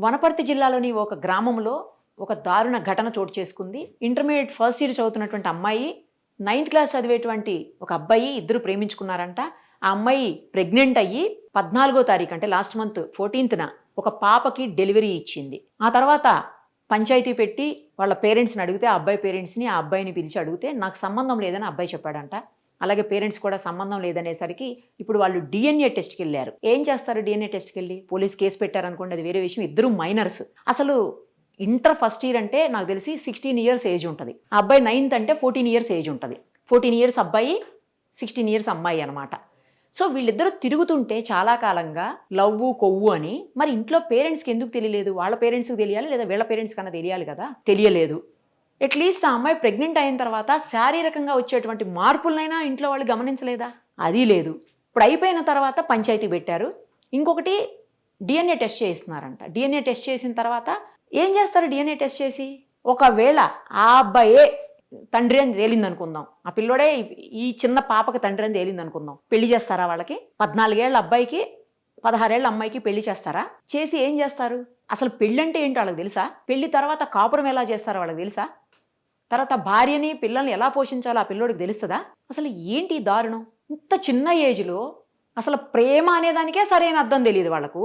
వనపర్తి జిల్లాలోని ఒక గ్రామంలో ఒక దారుణ ఘటన చోటు చేసుకుంది. ఇంటర్మీడియట్ ఫస్ట్ ఇయర్ చదువుతున్నటువంటి అమ్మాయి, 9th క్లాస్ చదివేటువంటి ఒక అబ్బాయి ఇద్దరు ప్రేమించుకున్నారంట. ఆ అమ్మాయి ప్రెగ్నెంట్ అయ్యి 14వ తారీఖు అంటే లాస్ట్ మంత్ 14th ఒక పాపకి డెలివరీ ఇచ్చింది. ఆ తర్వాత పంచాయతీ పెట్టి వాళ్ళ పేరెంట్స్ని అడిగితే, ఆ అబ్బాయి పేరెంట్స్ని ఆ అబ్బాయిని పిలిచి అడిగితే నాకు సంబంధం లేదని అబ్బాయి చెప్పాడంట. అలాగే పేరెంట్స్ కూడా సంబంధం లేదనేసరికి ఇప్పుడు వాళ్ళు డిఎన్ఏ టెస్ట్కి వెళ్ళారు. ఏం చేస్తారు డిఎన్ఏ టెస్ట్కి వెళ్ళి? పోలీస్ కేసు పెట్టారనుకోండి, అది వేరే విషయం. ఇద్దరు మైనర్స్. అసలు ఇంటర్ ఫస్ట్ ఇయర్ అంటే నాకు తెలిసి 16 years ఏజ్ ఉంటుంది. ఆ అబ్బాయి 9th అంటే 14 years ఏజ్ ఉంటుంది. 14 years అబ్బాయి, 16 years అమ్మాయి అనమాట. సో వీళ్ళిద్దరూ తిరుగుతుంటే చాలా కాలంగా లవ్వు కొవ్వు అని. మరి ఇంట్లో పేరెంట్స్కి ఎందుకు తెలియలేదు? వాళ్ళ పేరెంట్స్కి తెలియాలి, లేదా వీళ్ళ పేరెంట్స్ కన్నా తెలియాలి కదా, తెలియలేదు. అట్లీస్ట్ ఆ అమ్మాయి ప్రెగ్నెంట్ అయిన తర్వాత శారీరకంగా వచ్చేటువంటి మార్పులనైనా ఇంట్లో వాళ్ళు గమనించలేదా? అది లేదు. ఇప్పుడు అయిపోయిన తర్వాత పంచాయతీ పెట్టారు. ఇంకొకటి డిఎన్ఏ టెస్ట్ చేయిస్తున్నారంట. డిఎన్ఏ టెస్ట్ చేసిన తర్వాత ఏం చేస్తారు? డిఎన్ఏ టెస్ట్ చేసి ఒకవేళ ఆ అబ్బాయే తండ్రి అని తేలింది అనుకుందాం, ఆ పిల్లోడే ఈ చిన్న పాపకి తండ్రి అని తేలింది అనుకుందాం, పెళ్లి చేస్తారా వాళ్ళకి? 14 ఏళ్ల అబ్బాయికి 16 ఏళ్ల అమ్మాయికి పెళ్లి చేస్తారా? చేసి ఏం చేస్తారు? అసలు పెళ్ళి అంటే ఏంటో వాళ్ళకి తెలుసా? పెళ్లి తర్వాత కాపురం ఎలా చేస్తారో వాళ్ళకి తెలుసా? తర్వాత భార్యని పిల్లల్ని ఎలా పోషించాలో ఆ పిల్లోడికి తెలుస్తుందా? అసలు ఏంటి దారుణం? ఇంత చిన్న ఏజ్లో అసలు ప్రేమ అనేదానికే సరైన అర్థం తెలియదు వాళ్ళకు.